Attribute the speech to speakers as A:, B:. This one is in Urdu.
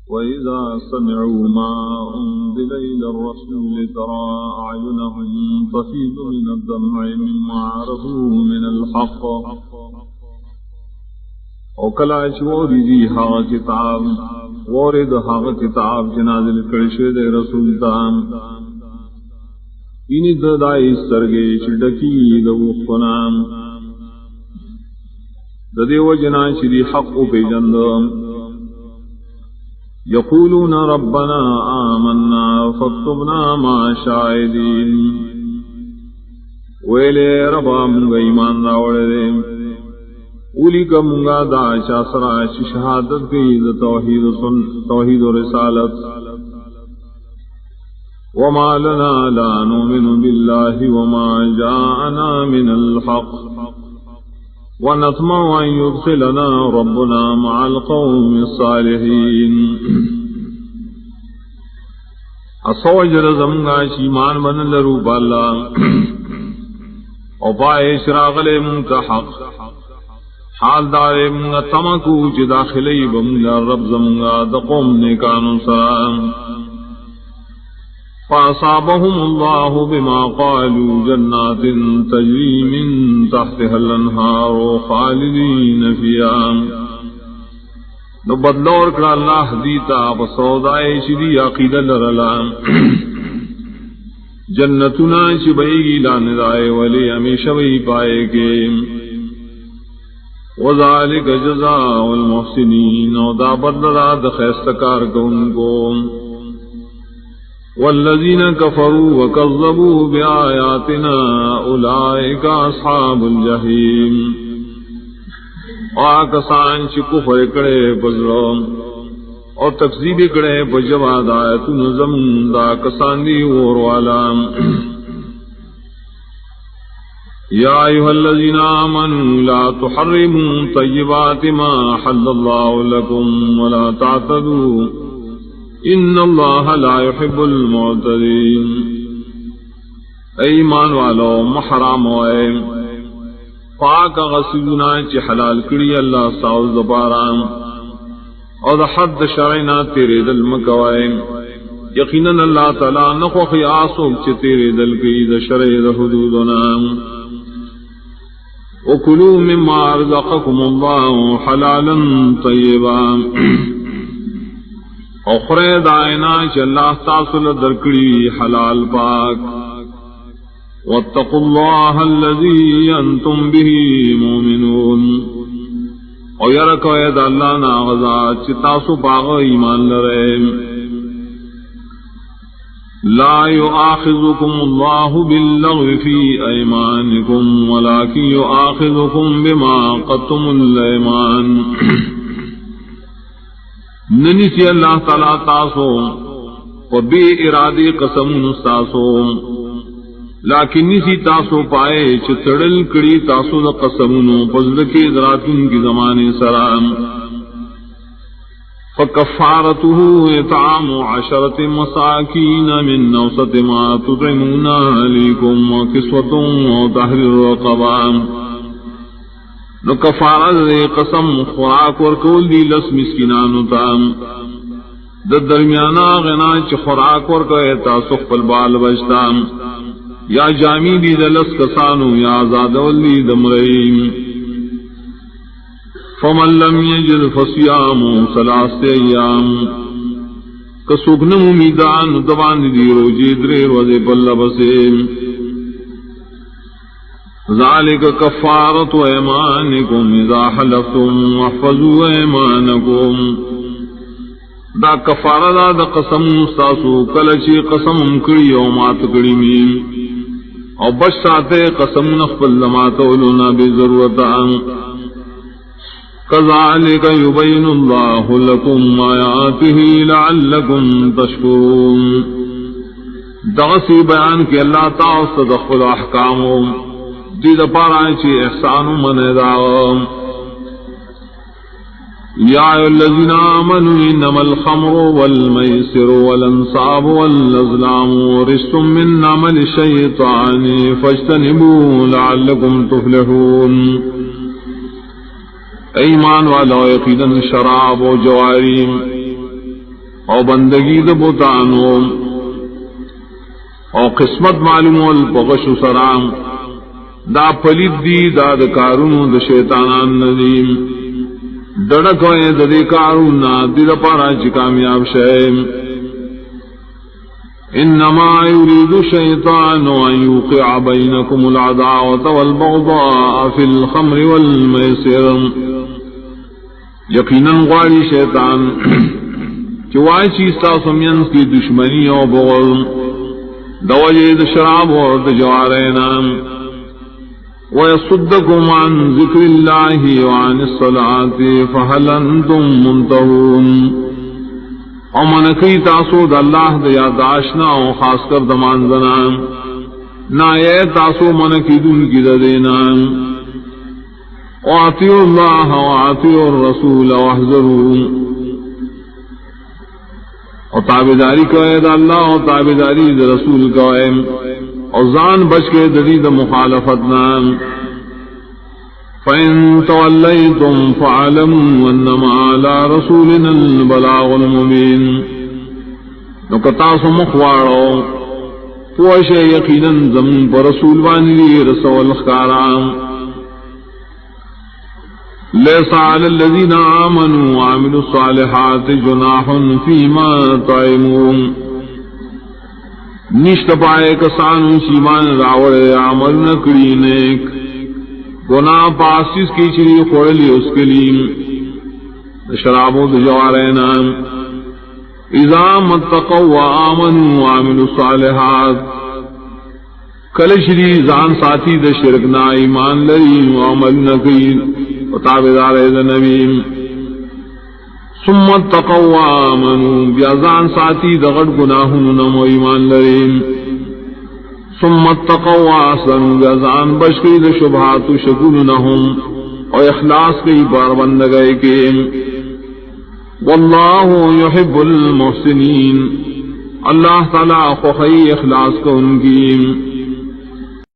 A: وَإِذَا سَمِعُوا مَا أُنزِلَ إِلَى الرَّسُولِ تَرَى أَعْيُنَهُمْ تَفِيضُ مِنَ الدَّمْعِ مِمَّا عَرَفُوا مِنَ الْحَقِّ وَكَلَّا چوریدی ہاغ کتاب وارد ہاغ کتاب نازل کرشے دے رسول تام ان ددائی سرگے چڈکی دو خنام ددی وجنا شری حق پی جند یقولون ربنا آمنا فاکتبنا مع شاہدین ویلے ربا منگا ایمان راوڑے دے اولی کا منگا دا شاسرا شہادت کی توحید و رسالت وما لنا لا نؤمن بالله وما جاءنا من الحق ونطمع أن يدخلنا ربنا مع القوم الصالحين اصوجر زمگا شیمان من لرو بالا او پائے شراغ لے منتا حق حال دارے منگا تمکو چی داخلی بمگا رب زمگا دقوم نیکانو سرام فَأَصَابَهُمُ اللَّهُ بِمَا قَالُوا جَنَّاتٍ تَجْرِي مِن تَحْتِهَا الْأَنْهَارُ خَالِدِينَ فِيهَا نو بدلور کرا اللہ دیتا بسودائے شدی عقیدہ لرلا جنتنا شبئی لاندائے ولی ہمیشہ وی پائے کے وَذَلِكَ جَزَاءُ الْمُحْسِنِينَ وَدَا بدلرا دخیستکار کن کو والذین کفروا وکذبوا بآیاتنا اولئک اصحاب الجحیم آکسان چی کفر کرے بزرو اور تکذیب کرے بجواد آیتن زمدہ کسان دی وروالا یا ایھا الذین آمنوا لا تحرموا طیبات ما حل اللہ لکم ولا تعتدوا ان اللہ لا يحب المعتدین ایمان والو محرام ہوئے پاک غسیدنا چی حلال کری اللہ ساوز دبارام اور حد شرعنا تیرے دل مکوائے یقیناً اللہ تعالی نخوخی آسوک چی تیرے دل کی دا شرع دا حدودنا وکلوا مما رزقکم اللہ حلالا طیبا اخرے دائنا چ اللہ تاصل درکڑی حلال پاک واتقوا اللہ الذی انتم به مومنون او یرکو اید اللہ ناغذا چ تاسو پاغ ایمان لرے لا یؤاخذکم اللہ باللغو فی ایمانکم ولکن یؤاخذکم بما قدتم الایمان ننی سی اللہ تعالیٰ تاسو و بے ارادی قسم نستاسو لیکن نسی تاسو پائے چتڑل کڑی تاسو دا قسمونو پزدکی دراتن کی زمان سرام فکفارته اطعام 10 مساکین من اوسط ما تطعمون علیکم وکسوتم و تحریر رقبام نو کفارہ دے قسم خوراک ورکول دی 10 مسکینانو تام دا درمیانا غنا چ خوراک ورکوئے تاسو خپل بال بچتام یا جامی دی دا 10 کسانو یا آزاد ولی دمرئیم فمن لم یجد فصیام 3 ایام کسوکنم امیدان دبان دی روجی درے روزے پل بسیم ذالک کفارۃ ایمانکم اذا حلفتم واحفظوا ایمانکم دا کفارہ دا قسم استاسو کلچی قسم کڑی او مات کڑی میم او بچ ساتے قسم نخفل ماتولونا بضرورتا کذالک یبین اللہ لکم آیاتہ لعلکم تشکرون دغسی بیان کی اللہ تعالی صدق احکامو دید پارائیں چی احسان من داغم یا ایھا الذین آمنوا انما الخمر والمیسر والانصاب والازلام رجس من عمل الشیطان فاجتنبوه لعلکم تفلحون ایمان والا یقینا شراب و جواریم او بندگی د بوتانو او قسمت معلوم والپغش سرام دا پلید دی دا د کارونو د شیطانان ندیم ڈڑکوئے ددی کارونا دل پارا چی کامیاب شیم انما يريد الشيطان ان يوقع بينكم العداوة والبغضاء في الخمر والميسر یقینا غاری شیطان چوائی چیز تاسمینس کی دشمنی و بغض دوجید شراب و دجوارینا ويصدكم عن ذكر الله وعن الصلاة فهل أنتم منتهون ومن کی تاسو د اللہ د یاداشنا او خاص کر دمان زنا نا یہ تاسو من کی دن کی دینا واطیعوا اللہ واطیعوا الرسول واحذروا اور تابعداری کرے د اللہ اور تابعداری د رسول کرے اور زان بچ کے ددید مخالفت نام فَإِن تَوَلَّيْتُمْ فَاعْلَمُوا أَنَّمَا عَلَى رَسُولِنَا الْبَلَاغُ الْمُبِينُ نکتاس مخوارو پوش یقینا زمن پر رسول وانی رسول خارام لَيْسَ عَلَى الَّذِينَ آمَنُوا وَعَمِلُوا الصَّالِحَاتِ جُنَاحٌ فِيمَا طَعِمُوا نشت پائے کسانو شیمان راوڑ عمل نکڑی نیک گناہ پاسس کی چری خوڑلی اس کے لیم شرابوں دجوارینا اذا متقوا وآمنوا وعملوا الصالحات کل شری زان ساتھی د شرکنا ایمان لری وعمل نکڑی وتابدار نبیم ثم اتقوا وآمنوا بیازان ساتھی دغڑ گناہن نمو ایمان لریم ثم اتقوا وآسنوا بیازان بشکی د شبہات شکون نہم اور اخلاص کی بار بندگئے کے واللہ یحب المحسنین اللہ تعالی خوخی اخلاص کو ان کی